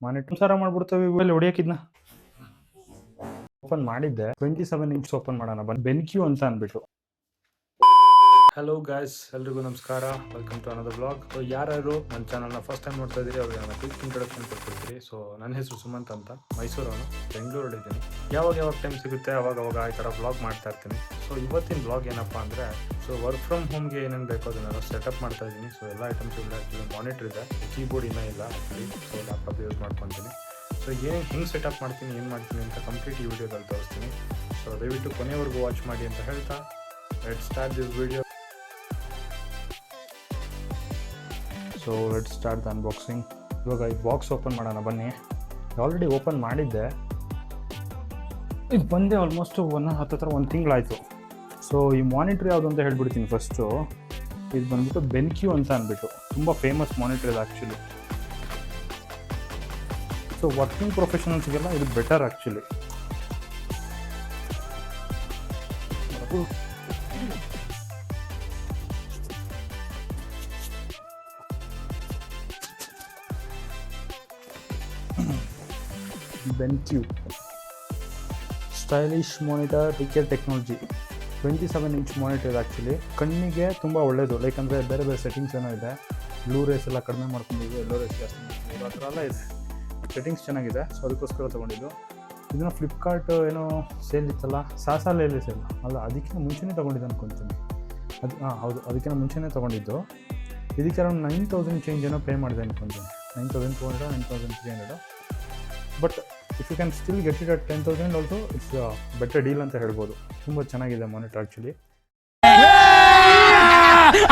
Monitor ಸಾರ ಮಾಡ್ಬಿಡ್ತವೆ ಇವೆಲ್ಲ ಹೊಡಿಯೋಕಿದ್ನ open ಮಾಡಿದ್ದೆ 27 ಇಂಚ್ ಓಪನ್ ಮಾಡೋಣ ಬೆನ್ಕ್ಯೂ ಅಂತ ಅಂದ್ಬಿಟ್ಟು. ಹಲೋ ಗಾಯ್ಸ್, ಎಲ್ರಿಗೂ ನಮಸ್ಕಾರ. Welcome to another blog. ಯಾರು ನನ್ನ ಚಾನಲ್ನ ಫಸ್ಟ್ ಟೈಮ್ ನೋಡ್ತಾ ಇದ್ದೀರಿ ಅವ್ರಿಗೆ ನಾನು ಕ್ವಿಕ್ ಇಂಟ್ರೊಡಕ್ಷನ್ ಕೊಟ್ಬಿಡ್ತೀರಿ. ಸೊ ನನ್ನ ಹೆಸರು ಸುಮಂತ್ ಅಂತ, ಮೈಸೂರವನು, ಬೆಂಗಳೂರಲ್ಲಿದ್ದೀನಿ. ಯಾವಾಗ ಟೈಮ್ ಸಿಗುತ್ತೆ ಅವಾಗ ಈ ಥರ ಬ್ಲಾಗ್ ಮಾಡ್ತಾ ಇರ್ತೀನಿ. ಸೊ ಇವತ್ತಿನ ಬ್ಲಾಗ್ ಏನಪ್ಪ ಅಂದರೆ, ಸೊ ವರ್ಕ್ ಫ್ರಮ್ ಹೋಮ್ಗೆ ಏನೇನು ಬೇಕೋ ಅದನ್ನೆಲ್ಲ ಸೆಟಪ್ ಮಾಡ್ತಾ ಇದ್ದೀನಿ. ಸೊ ಎಲ್ಲ ಐಟಮ್ಸ್ ಇಲ್ಲ, ಆ್ಯಕ್ಚುಲಿ ಮಾನಿಟರ್ ಇದೆ, ಕೀಬೋರ್ಡ್ ಇನ್ನೂ ಇಲ್ಲ ಆ್ಯಕ್ಚುಲಿ. ಸೊ ಲ್ಯಾಪ್ಟಾಪ್ ಯೂಸ್ ಮಾಡ್ಕೊತೀನಿ. ಸೊ ಏನೇನು ಹೆಂಗೆ ಸೆಟಪ್ ಮಾಡ್ತೀನಿ, ಏನು ಮಾಡ್ತೀನಿ ಅಂತ ಕಂಪ್ಲೀಟ್ ಈ ವಿಡಿಯೋದಲ್ಲಿ ತೋರಿಸ್ತೀನಿ. ಸೊ ದಯವಿಟ್ಟು ಕೊನೆವರೆಗೂ ವಾಚ್ ಮಾಡಿ ಅಂತ ಹೇಳ್ತಾ let's start this video. So let's start the unboxing. ಇವಾಗ ಈ ಬಾಕ್ಸ್ ಓಪನ್ ಮಾಡೋಣ ಬನ್ನಿ. ಆಲ್ರೆಡಿ ಓಪನ್ ಮಾಡಿದ್ದೆ, ಇದು ಬಂದೆ ಆಲ್ಮೋಸ್ಟ್ ಹತ್ತಿರ 1 ತಿಂಗಳಾಯಿತು. ಸೊ ಈ ಮಾನಿಟ್ರ್ ಯಾವುದು ಅಂತ ಹೇಳ್ಬಿಡ್ತೀನಿ ಫಸ್ಟು. ಇದು ಬಂದ್ಬಿಟ್ಟು ಬೆನ್ಕ್ಯೂ ಅಂತ ಅಂದ್ಬಿಟ್ಟು ತುಂಬ ಫೇಮಸ್ ಮಾನಿಟ್ರ್ ಇದೆ ಆ್ಯಕ್ಚುಲಿ. ಸೊ ವರ್ಕಿಂಗ್ ಪ್ರೊಫೆಷನಲ್ಸ್ಗೆಲ್ಲ ಇದು better actually. BenQ stylish monitor picture technology 27 inch monitor ಇದೆ ಆ್ಯಕ್ಚುಲಿ. ಕಣ್ಣಿಗೆ ತುಂಬ ಒಳ್ಳೆಯದು. ಲೈಕ್ ಅಂದರೆ ಬೇರೆ ಬೇರೆ ಸೆಟ್ಟಿಂಗ್ಸ್ ಏನೋ ಇದೆ, ಬ್ಲೂ ರೇಸ್ ಎಲ್ಲ ಕಡಿಮೆ ಮಾಡ್ಕೊಂಡಿದ್ದು, ಎಲ್ಲೋ ರೇಸ್ ಜಾಸ್ತಿ ಮಾಡ್ಕೊಂಡಿದ್ದು, ಆ ಥರ ಎಲ್ಲ ಇದೆ. ಸೆಟ್ಟಿಂಗ್ಸ್ ಚೆನ್ನಾಗಿದೆ, ಸೊ ಅದಕ್ಕೋಸ್ಕರ ತೊಗೊಂಡಿದ್ದು. ಇದನ್ನು ಫ್ಲಿಪ್ಕಾರ್ಟ್ ಏನೋ ಸೇಲ್ ಇತ್ತಲ್ಲ, ಸಾಸಾಲೆಯಲ್ಲಿ ಸೇಲ್ ಅಲ್ಲ, ಅದಕ್ಕಿಂತ ಮುಂಚೆನೇ ತೊಗೊಂಡಿದ್ದು ಅನ್ಕೊತೀನಿ. ಹೌದು, ಅದಕ್ಕಿಂತ ಮುಂಚೆನೇ ತೊಗೊಂಡಿದ್ದು. ಇದಕ್ಕೆ ಅರೌಂಡ್ 9,000 ಚೇಂಜ್ ಏನೋ ಪೇ ಮಾಡಿದೆ ಅನ್ಕೊತೀನಿ, 9,200 9,300. But if you can still get it at 10,000 also it's better deal ಅಂತ ಹೇಳ್ಬೋದು. ತುಂಬ ಚೆನ್ನಾಗಿದೆ ಮಾನಿಟರ್ ಆ್ಯಕ್ಚುಲಿ.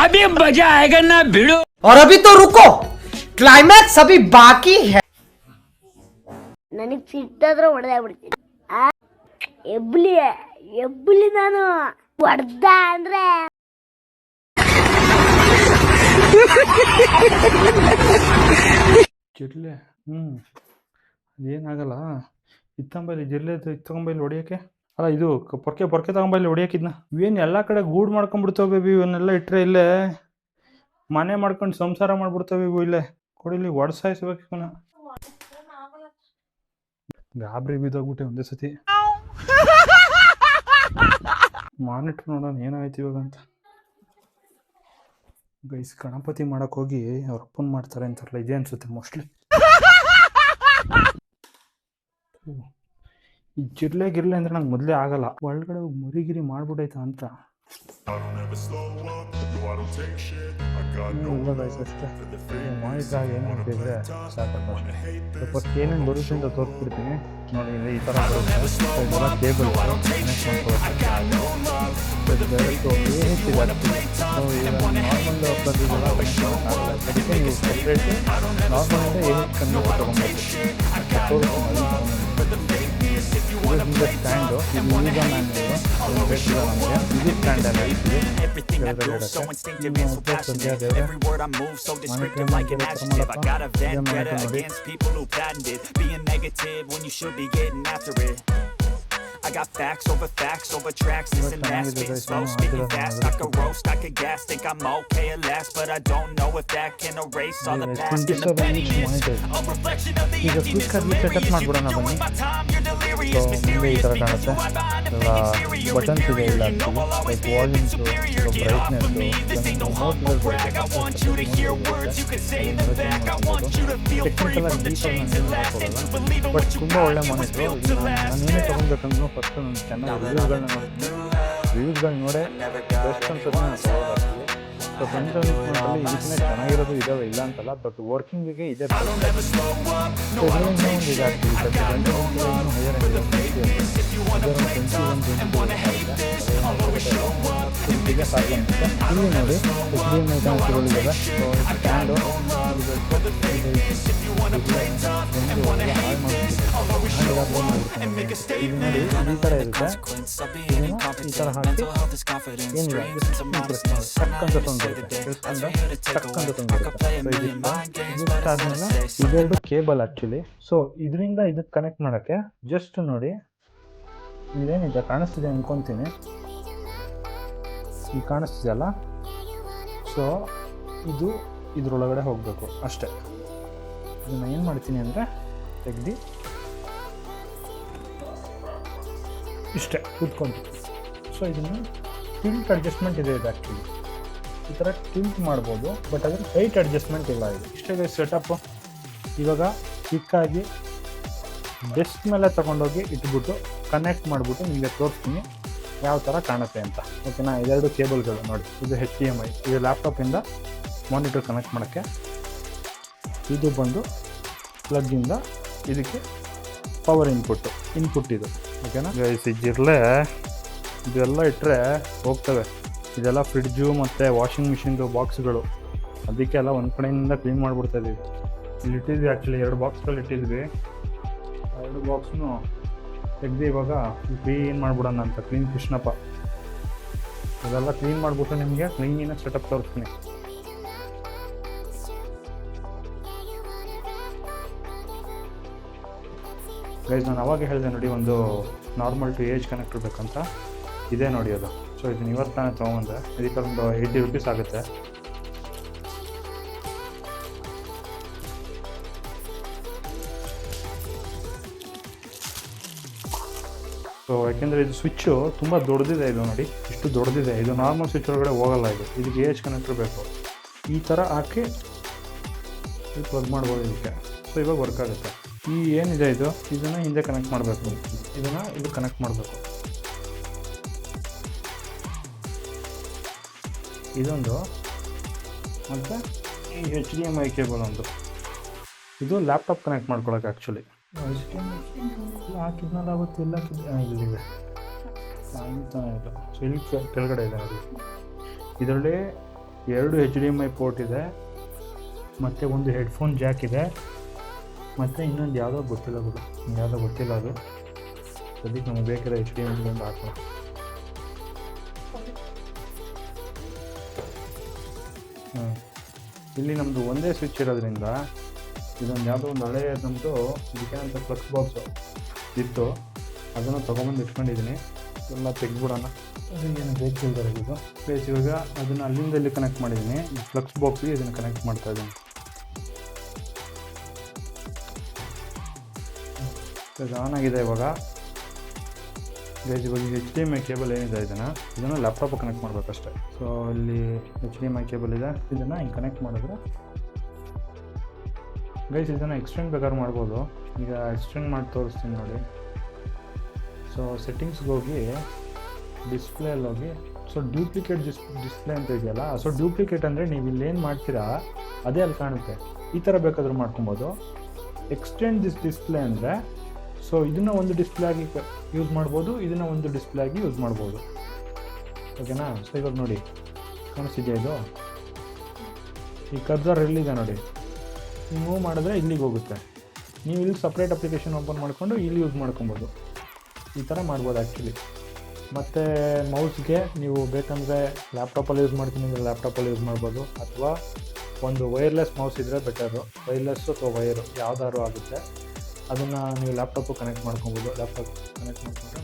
अभी मजा आएगा ना भिड़ो. और अभी तो रुको, क्लाइमैक्स अभी बाकी है. ನನಗೆ ಸಿಟ್ಟಾದ್ರೆ ಹೊಡೆದಾಗ್ಬಿಡ್ತೀನಿ. ಎಬ್ಬಲಿ ನಾನು ಹೊಡೆದ ಅಂದ್ರೆ ಜಿರ್ಲೆ ಅದೇನಾಗಲ್ಲ. ಇತ್ತಂಬೈಲಿ ಜಿರ್ಲೆ ತಗೊಂಬೈಲಿ ಹೊಡಿಯೋಕ್ಕೆ ಅಲ್ಲ, ಇದು ಪೊರ್ಕೆ ತಗೊಂಬೈಲಿ ಹೊಡಿಯೋಕಿದ್ನ. ಇವೇನು ಎಲ್ಲ ಕಡೆ ಗೂಡು ಮಾಡ್ಕೊಂಡ್ಬಿಡ್ತಾವೆ ಬೇಬಿ. ಇವನ್ನೆಲ್ಲ ಇಟ್ಟರೆ ಇಲ್ಲೇ ಮನೆ ಮಾಡ್ಕೊಂಡು ಸಂಸಾರ ಮಾಡ್ಬಿಡ್ತಾವೆ ಇವು. ಇಲ್ಲೇ ಕೊಡಿಲಿ ಒಡ್ಸಾಯಿಸ್ಬೇಕು ಇವನ್ನ. ಗಾಬರಿ ಬಿದ್ದೋಗ್ಬಿಟ್ಟೆ ಒಂದೇ ಸತಿ. ಮಾನಿಟ್ರ್ ನೋಡೋಣ ಏನಾಯ್ತು ಇವಾಗ ಅಂತ. ಗೈಸ್, ಗಣಪತಿ ಮಾಡಕ್ ಹೋಗಿ ಅವ್ರ ಅಪ್ಪನ್ ಮಾಡ್ತಾರೆ ಅಂತಾರಲ್ಲ, ಇದೇ ಅನ್ಸುತ್ತೆ ಮೋಸ್ಟ್ಲಿ. ಈ ಜಿರ್ಲೆ ಅಂದ್ರೆ ನಂಗೆ ಮೊದಲೇ ಆಗಲ್ಲ. ಒಳಗಡೆ ಮುರಿಗಿರಿ ಮಾಡ್ಬಿಟ್ಟೈತ ಅಂತ ಅಷ್ಟೇ. ಮಾನಿಟ್ರಾಗ ಏನು ಮಾಡ್ತಿದ್ರೆ ಸಾಕಪ್ಪ. ಫಸ್ಟ್ ಏನೇನು ಬರುತ್ತೆ ಅಂತ ತೋರಿಸ್ಬಿಡ್ತೀನಿ ನೋಡಿ. ಈ ಥರ ಬರುತ್ತೆ ಕೇಬಲ್ ಕನೆಕ್ಟ್ ನಾರ್ಮಲ್ ಬಂದಿದ್ದೆಲ್ಲ ಅದಕ್ಕೆ ನೀವು ಸಪ್ರೇಟ್ ನಾರ್ಮಲಿಂದ ಏನು ಕನ್ವರ್ಟ್ ತೊಗೊಂಡ್ಬರ್ತೀವಿ. ಇದು ಸ್ಟ್ಯಾಂಡು, ಇದು ಈಗ ನಾನು ಬೇಕಿಲ್ಲ ನಮಗೆ. ಇದು ಸ್ಟ್ಯಾಂಡ್ ಎಲ್ಲ ಇಟ್ಟಿದೆ. I got facts over tracks, listen fast, spitting slow, spitting fast. I could roast, I could gas, think I'm okay at last, but I don't know if that can erase all the past and the pettiness. A reflection of the emptiness of memories. You doing my time, you're delirious, mysterious, because who I'm behind the fake exterior. Inferior, you know I'll always be superior. Get off of me, this ain't no humble brag. I want you to hear words, you can say them back. I want you to feel free from the chains that last, and to believe in what you want was built to last. ತಗೊಂಡ್ಬೇಕಂದ್ರೂ first ನಾನು ಚೆನ್ನಾಗಿ ರಿವ್ಯೂಸ್ಗಳನ್ನ ನೋಡೇ best ಅನ್ಸೋದನ್ನ ತಗೋದಾಗ್ತದೆ. So friends ಇದಕ್ಕಿಂತ ಚೆನ್ನಾಗಿರೋದು ಇದಾವೆ, ಇಲ್ಲ ಅಂತಲ್ಲ. ಬಟ್ ವರ್ಕಿಂಗಿಗೆ ಇದೆ. ಸೊ ಇದರಿಂದ ಒಂದು ಇದಾಗ್ತೀವಿ. ಹೈಯರ್ ಈಗ ಸಾಕಂತೆ ಇಲ್ಲಿ ನೋಡಿ ಸ್ಕ್ರೀನ್ ಐಟಮ್ಸ್ಗಳಿದ್ದಾವೆ. ಸೊ ಸ್ಟ್ಯಾಂಡು ಇದು ನೋಡಿ ಈ ಥರ ಇರುತ್ತೆ. ಇದನ್ನು ಈ ಥರ ಹಾಕಿ ಏನಿಲ್ಲ ಟಕ್ಕಂತ ತೊಗೊಂಡಿರುತ್ತೆ, ಟಕ್ಕಂತ ತೊಗೊಂಡಿರುತ್ತೆ. ಸೊ ಇದಾದ್ಮೇಲೆ ಇದೆರಡು ಕೇಬಲ್ ಆ್ಯಕ್ಚುಲಿ. ಸೊ ಇದರಿಂದ ಇದಕ್ಕೆ ಕನೆಕ್ಟ್ ಮಾಡೋಕ್ಕೆ ಜಸ್ಟ್ ನೋಡಿ ಇದೇನಿದೆ ಕಾಣಿಸ್ತಿದೆ ಅನ್ಕೊತೀನಿ. ಈಗ ಕಾಣಿಸ್ತಿದೆಯಲ್ಲ, ಸೊ ಇದು ಇದರೊಳಗಡೆ ಹೋಗಬೇಕು ಅಷ್ಟೇ. ಇದನ್ನು ಏನು ಮಾಡ್ತೀನಿ ಅಂದರೆ ತೆಗ್ದು ಇಷ್ಟೇ ಕೂತ್ಕೊಂತು. ಸೊ ಇದನ್ನು ಟಿಲ್ಟ್ ಅಡ್ಜಸ್ಟ್ಮೆಂಟ್ ಇದೆ ಇದು ಆ್ಯಕ್ಚುಲಿ ಈ ಥರ ಟಿಲ್ಟ್ ಮಾಡ್ಬೋದು, ಬಟ್ ಅದ್ರ ಹೈಟ್ ಅಡ್ಜಸ್ಟ್ಮೆಂಟ್ ಇಲ್ಲ ಇದು. ಇಷ್ಟೇ ಸೆಟಪ್ಪು. ಇವಾಗ ಕ್ವಿಕ್ಕಾಗಿ ಡೆಸ್ಕ್ ಮೇಲೆ ತೊಗೊಂಡೋಗಿ ಇಟ್ಬಿಟ್ಟು ಕನೆಕ್ಟ್ ಮಾಡಿಬಿಟ್ಟು ನಿಮಗೆ ತೋರಿಸ್ತೀನಿ ಯಾವ ಥರ ಕಾಣುತ್ತೆ ಅಂತ. ಓಕೆನಾ? ಇದೆರಡು ಕೇಬಲ್ಗಳು ನೋಡಿ, ಇದು HDMI, ಇದು ಲ್ಯಾಪ್ಟಾಪಿಂದ ಮಾನಿಟರ್ ಕನೆಕ್ಟ್ ಮಾಡೋಕ್ಕೆ, ಇದು ಬಂದು ಪ್ಲಗ್ಗಿಂದ ಇದಕ್ಕೆ ಪವರ್ ಇನ್ಪುಟ್ ಇದು. ಓಕೆನಾ ಗೈಸ್? ಇದಿರಲೇ ಇದೆಲ್ಲ ಇಟ್ಟರೆ ಹೋಗ್ತವೆ. ಇದೆಲ್ಲ ಫ್ರಿಡ್ಜು ಮತ್ತು ವಾಷಿಂಗ್ ಮಿಷಿನ್ದು ಬಾಕ್ಸ್ಗಳು, ಅದಕ್ಕೆಲ್ಲ ಒಂದು ಕಡೆಯಿಂದ ಕ್ಲೀನ್ ಮಾಡಿಬಿಡ್ತಾಯಿದ್ದೀವಿ. ಇಲ್ಲಿ ಇಟ್ಟಿದ್ವಿ ಆ್ಯಕ್ಚುಲಿ 2 ಬಾಕ್ಸ್ಗಳು ಇಟ್ಟಿದ್ವಿ. 2 ಬಾಕ್ಸ್ನು ತೆಗೆದು ಇವಾಗ ಕ್ಲೀನ್ ಮಾಡಿಬಿಡೋಣ ಅಂತ. ಕ್ಲೀನ್ ಕೃಷ್ಣಪ್ಪ ಇದೆಲ್ಲ ಕ್ಲೀನ್ ಮಾಡಿಬಿಟ್ಟು ನಿಮಗೆ ಕ್ಲೀನಾಗಿ ಸೆಟಪ್ ತೋರಿಸ್ತೀನಿ. ಗೈಸ್ ನಾನು ಅವಾಗ ಹೇಳಿದೆ ನೋಡಿ, ಒಂದು ನಾರ್ಮಲ್ ಟು ಏಜ್ ಕನೆಕ್ಟರ್ ಬೇಕಂತ. ಇದೇ ನೋಡಿ ಅದು. ಸೊ ಇದನ್ನ ಇವತ್ತು ತಾನೇ ತೊಗೊಂಬಂದೆ. ಇದಕ್ಕೊಂದು 80 ರೂಪೀಸ್ ಆಗುತ್ತೆ. ಸೊ ಯಾಕೆಂದರೆ ಇದು ಸ್ವಿಚ್ಚು ತುಂಬ ದೊಡ್ಡದಿದೆ. ಇದು ನೋಡಿ ಇಷ್ಟು ದೊಡ್ಡದಿದೆ. ಇದು ನಾರ್ಮಲ್ ಸ್ವಿಚ್ ಒಳಗಡೆ ಹೋಗಲ್ಲ. ಇದಕ್ಕೆ ಏಜ್ ಕನೆಕ್ಟರ್ ಬೇಕು. ಈ ಥರ ಹಾಕಿ ಪ್ಲಗ್ ಮಾಡ್ಬೋದು ಇದಕ್ಕೆ. ಸೊ ಇವಾಗ ವರ್ಕ್ ಆಗುತ್ತೆ. ಈ ಏನಿದೆ ಇದನ್ನು ಹಿಂದೆ ಕನೆಕ್ಟ್ ಮಾಡಬೇಕು. ಇದು ಕನೆಕ್ಟ್ ಮಾಡಬೇಕು. ಇದೊಂದು ಮತ್ತು ಈ HDMI ಕೇಬಲ್ ಒಂದು. ಇದು ಲ್ಯಾಪ್ಟಾಪ್ ಕನೆಕ್ಟ್ ಮಾಡ್ಕೊಳಕ್ಕೆ ಆ್ಯಕ್ಚುಲಿ. ಹಾಕಿದ್ನಲ್ಲ ಆಗುತ್ತಿಲ್ಲ, ಇಲ್ಲಿದೆ ಕಾಣ್ತಾನೆ ಇಲ್ಲ. ಸೊ ಇಲ್ಲಿ ಕೆಳಗಡೆ ಇದೆ ನೋಡಿ. ಇದರಲ್ಲಿ 2 HDMI ಪೋರ್ಟ್ ಇದೆ, ಮತ್ತು ಒಂದು ಹೆಡ್ಫೋನ್ ಜಾಕ್ ಇದೆ, ಮತ್ತು ಇನ್ನೊಂದು ಯಾವುದೋ ಗೊತ್ತಿಲ್ಲ ಅದು. ಅದಕ್ಕೆ ನಮಗೆ ಬೇಕಿರೋ HDMI ಒಂದು ಹಾಕೋಣ. ಇಲ್ಲಿ ನಮ್ಮದು ಒಂದೇ ಸ್ವಿಚ್ ಇರೋದ್ರಿಂದ ಇದೊಂದು ಯಾವುದೋ ಒಂದು ಹಳೆಯದಂತೂ ಇದಕ್ಕೇನಂತ ಫ್ಲಕ್ಸ್ ಬಾಕ್ಸು ಇತ್ತು, ಅದನ್ನು ತೊಗೊಂಬಂದು ಇಟ್ಕೊಂಡಿದ್ದೀನಿ. ಎಲ್ಲ ತೆಗೆದ್ಬಿಡೋಣ. ಅದು ಏನು ಬೇಕಿಲ್ದರೆ ಇದು ಪ್ಲೇಸ್. ಇವಾಗ ಅದನ್ನು ಅಲ್ಲಿಂದ ಇಲ್ಲಿ ಕನೆಕ್ಟ್ ಮಾಡಿದ್ದೀನಿ. ಫ್ಲಕ್ಸ್ ಬಾಕ್ಸ್ಗೆ ಇದನ್ನು ಕನೆಕ್ಟ್ ಮಾಡ್ತಾಯಿದ್ದೀನಿ. ಇದು ಆನ್ ಆಗಿದೆ ಇವಾಗ. ಗೈಸ್ ಇವಾಗ HDMI ಕೇಬಲ್ ಏನಿದೆ ಇದನ್ನು ಲ್ಯಾಪ್ಟಾಪಿಗೆ ಕನೆಕ್ಟ್ ಮಾಡಬೇಕಷ್ಟೆ. ಸೊ ಇಲ್ಲಿ HDMI ಕೇಬಲ್ ಇದೆ. ಇದನ್ನು ಹಿಂಗೆ ಕನೆಕ್ಟ್ ಮಾಡಿದ್ರೆ ಗೈಸ್ ಇದನ್ನು ಎಕ್ಸ್ಟೆಂಡ್ ಬೇಕಾದ್ರೆ ಮಾಡ್ಬೋದು. ಈಗ ಎಕ್ಸ್ಟೆಂಡ್ ಮಾಡಿ ತೋರಿಸ್ತೀನಿ ನೋಡಿ. ಸೊ ಸೆಟ್ಟಿಂಗ್ಸ್ಗೆ ಹೋಗಿ ಡಿಸ್ಪ್ಲೇಯಲ್ಲಿ ಹೋಗಿ, ಸೊ ಡ್ಯೂಪ್ಲಿಕೇಟ್ ಡಿಸ್ಪ್ಲೇ ಅಂತ ಇದೆಯಲ್ಲ. ಸೊ ಡ್ಯೂಪ್ಲಿಕೇಟ್ ಅಂದರೆ ನೀವು ಇಲ್ಲೇನು ಮಾಡ್ತೀರಾ ಅದೇ ಅಲ್ಲಿ ಕಾಣುತ್ತೆ. ಈ ಥರ ಬೇಕಾದರೂ ಮಾಡ್ಕೊಬೋದು. ಎಕ್ಸ್ಟೆಂಡ್ ಡಿಸ್ಪ್ಲೇ ಅಂದರೆ ಸೊ ಇದನ್ನು ಒಂದು ಡಿಸ್ಪ್ಲೇ ಆಗಿ ಯೂಸ್ ಮಾಡ್ಬೋದು, ಇದನ್ನು ಒಂದು ಡಿಸ್ಪ್ಲೇ ಆಗಿ ಯೂಸ್ ಮಾಡ್ಬೋದು. ಓಕೆನಾ? ಸೊ ಇವಾಗ ನೋಡಿ ಕಾಣಿಸ್ತಿದೆಯಾ ಇದು? ಈ ಕರ್ಸರ್ ಎಲ್ಲಿದೆ ನೋಡಿ, ನೀವು ಮೂವ್ ಮಾಡಿದ್ರೆ ಇಲ್ಲಿಗೆ ಹೋಗುತ್ತೆ. ನೀವು ಇಲ್ಲಿ ಸಪ್ರೇಟ್ ಅಪ್ಲಿಕೇಶನ್ ಓಪನ್ ಮಾಡಿಕೊಂಡು ಇಲ್ಲಿ ಯೂಸ್ ಮಾಡ್ಕೊಬೋದು. ಈ ಥರ ಮಾಡ್ಬೋದು ಆ್ಯಕ್ಚುಲಿ. ಮತ್ತು ಮೌಸ್ಗೆ ನೀವು ಬೇಕಂದರೆ ಲ್ಯಾಪ್ಟಾಪಲ್ಲಿ ಯೂಸ್ ಮಾಡ್ತೀನಿ ಅಂದರೆ ಲ್ಯಾಪ್ಟಾಪಲ್ಲಿ ಯೂಸ್ ಮಾಡ್ಬೋದು, ಅಥವಾ ಒಂದು ವೈರ್ಲೆಸ್ ಮೌಸ್ ಇದ್ದರೆ ಬೆಟರು. ವೈರ್ಲೆಸ್ಸು ಅಥವಾ ವೈರು ಯಾವುದಾದ್ರು ಆಗುತ್ತೆ. ಅದನ್ನು ನೀವು ಲ್ಯಾಪ್ಟಾಪಿಗೆ ಕನೆಕ್ಟ್ ಮಾಡ್ಕೊಬೋದು. ಲ್ಯಾಪ್ಟಾಪ್ ಕನೆಕ್ಟ್ ಮಾಡ್ಕೊಂಡ್ರೆ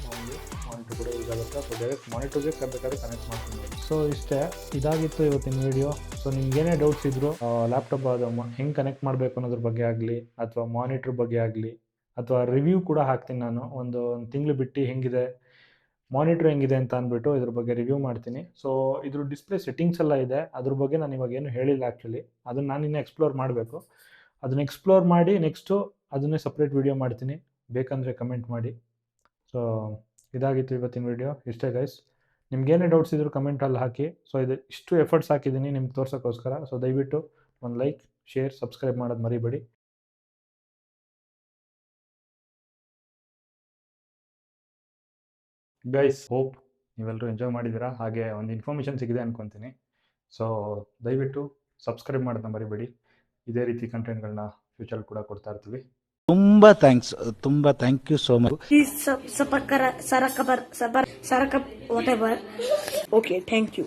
ಮಾನಿಟರ್ ಕೂಡ ಯೂಸ್ ಆಗುತ್ತೆ, ಅಥವಾ ಡೈರೆಕ್ಟ್ ಮಾನಿಟರ್ಗೆ ಬೇಕಾದ್ರೆ ಕನೆಕ್ಟ್ ಮಾಡ್ಕೊಬೋದು. ಸೊ ಇಷ್ಟೇ, ಇದಾಗಿತ್ತು ಇವತ್ತಿನ ವಿಡಿಯೋ. ಸೊ ನಿಮ್ಗೇನೇ ಡೌಟ್ಸ್ ಇದ್ದರೂ ಲ್ಯಾಪ್ಟಾಪ್ ಅದು ಹೆಂಗೆ ಕನೆಕ್ಟ್ ಮಾಡಬೇಕು ಅನ್ನೋದ್ರ ಬಗ್ಗೆ ಆಗಲಿ, ಅಥವಾ ಮಾನಿಟ್ರ್ ಬಗ್ಗೆ ಆಗಲಿ, ಅಥವಾ ರಿವ್ಯೂ ಕೂಡ ಹಾಕ್ತೀನಿ ನಾನು. ಒಂದು ತಿಂಗಳು ಬಿಟ್ಟು ಹೆಂಗಿದೆ ಮಾನಿಟ್ರ್ ಹೆಂಗಿದೆ ಅಂತ ಅಂದ್ಬಿಟ್ಟು ಇದ್ರ ಬಗ್ಗೆ ರಿವ್ಯೂ ಮಾಡ್ತೀನಿ. ಸೊ ಇದ್ರ ಡಿಸ್ಪ್ಲೇ ಸೆಟ್ಟಿಂಗ್ಸ್ ಎಲ್ಲ ಇದೆ, ಅದ್ರ ಬಗ್ಗೆ ನಾನು ಇವಾಗ ಏನು ಹೇಳಿಲ್ಲ ಆ್ಯಕ್ಚುಲಿ. ಅದನ್ನು ನಾನು ಇನ್ನೂ ಎಕ್ಸ್ಪ್ಲೋರ್ ಮಾಡಬೇಕು. ಅದನ್ನು ಎಕ್ಸ್ಪ್ಲೋರ್ ಮಾಡಿ ನೆಕ್ಸ್ಟು ಅದನ್ನೇ ಸಪ್ರೇಟ್ ವಿಡಿಯೋ ಮಾಡ್ತೀನಿ. ಬೇಕಂದರೆ ಕಮೆಂಟ್ ಮಾಡಿ. ಸೊ ಇದಾಗಿತ್ತು ಇವತ್ತಿನ ವಿಡಿಯೋ. ಇಷ್ಟೇ ಗೈಸ್. ನಿಮ್ಗೇನೇ ಡೌಟ್ಸ್ ಇದ್ದರೂ ಕಮೆಂಟಲ್ಲಿ ಹಾಕಿ. ಸೊ ಇಷ್ಟು ಎಫರ್ಟ್ಸ್ ಹಾಕಿದ್ದೀನಿ ನಿಮ್ಗೆ ತೋರ್ಸೋಕ್ಕೋಸ್ಕರ. ಸೊ ದಯವಿಟ್ಟು ಒಂದು ಲೈಕ್, ಶೇರ್, ಸಬ್ಸ್ಕ್ರೈಬ್ ಮಾಡೋದು ಮರಿಬೇಡಿ. ಗೈಸ್ ಹೋಪ್ ನೀವೆಲ್ಲರೂ ಎಂಜಾಯ್ ಮಾಡಿದ್ದೀರಾ, ಹಾಗೆ ಒಂದು ಇನ್ಫಾರ್ಮೇಷನ್ ಸಿಗಿದೆ ಅಂದ್ಕೊತೀನಿ. ಸೊ ದಯವಿಟ್ಟು ಸಬ್ಸ್ಕ್ರೈಬ್ ಮಾಡೋದನ್ನ ಮರಿಬೇಡಿ. ಇದೇ ರೀತಿ ಕಂಟೆಂಟ್ಗಳನ್ನ ಫ್ಯೂಚರ್ ಕೂಡ ಕೊಡ್ತಾ ಇರ್ತೀವಿ. ತುಂಬಾ ಥ್ಯಾಂಕ್ಸ್, ತುಂಬಾ thank you so much. Please Sarakap whatever. Okay, thank you.